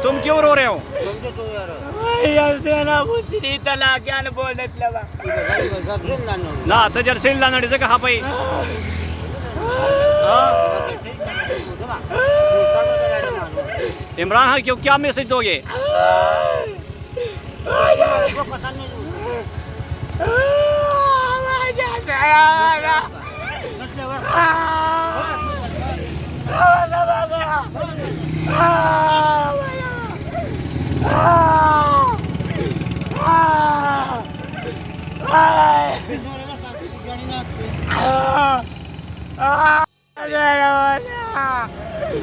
तुम क्यों रो रहे हो? ना तजर सेल लानडीचं का हा पाई इमरान खान क्यों क्या मैसेज दोगे?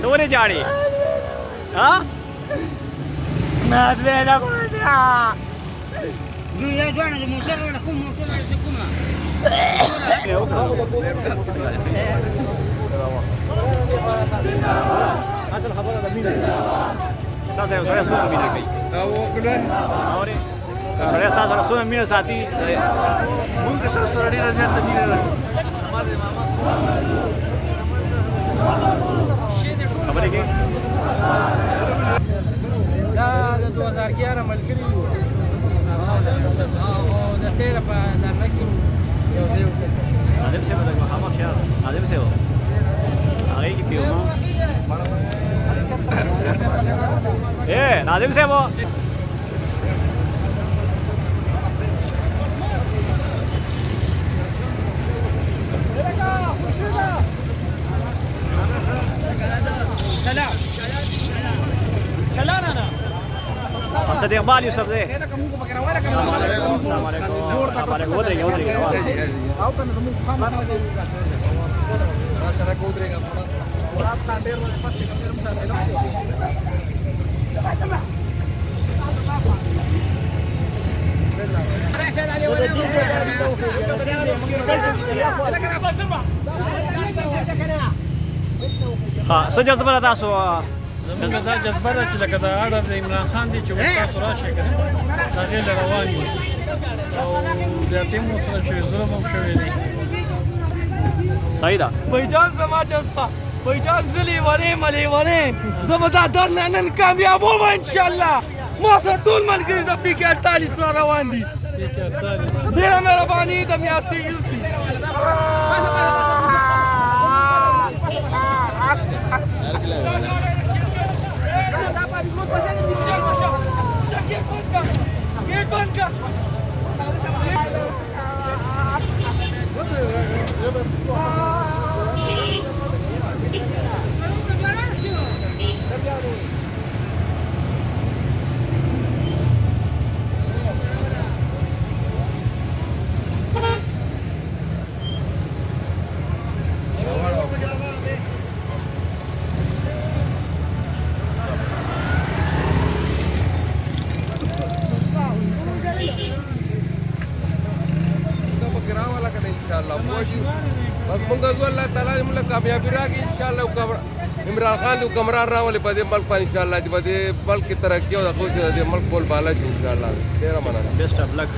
दोरे जाड़ी हाँ asal khabar ada mina saya sudah mina kai और saya sudah mina साथी mungkin sudah di raja mina खबर है कि دا 2011 ملګری و او د تیر په دغه کې یو ځای وکړ عادم سے بدل هوا خیال عادم سے ہو آگے کی پیو عادم سے وہ Sedih Bali Ustaz deh. Sejak seberapa tasu? زموږ دا جذبه ده چې لکه د اړه د عمران خان دی چې تاسو راشئ که نه هغې له روان یو او زیاتې مو سره شوي ظلم هم شوی دی صحیح ده بایجان زما جذبه بایجان زه لیونی لیونی زه به دا در نه نن کامیابوم انشاءالله ما سره ټول ملګري د پي کې 48 را روان دي ډېره مهرباني د میاستې یوسي गेट बंद कर بس مونږ الله تعالی موږ کامیابی راکړي ان شاء الله عمران خان د حکمران راولي په دې ملک باندې ان شاء الله د دې ملک ترقی او د ملک بول بالا شي ان شاء الله ډیر مننه بیسټ اف لک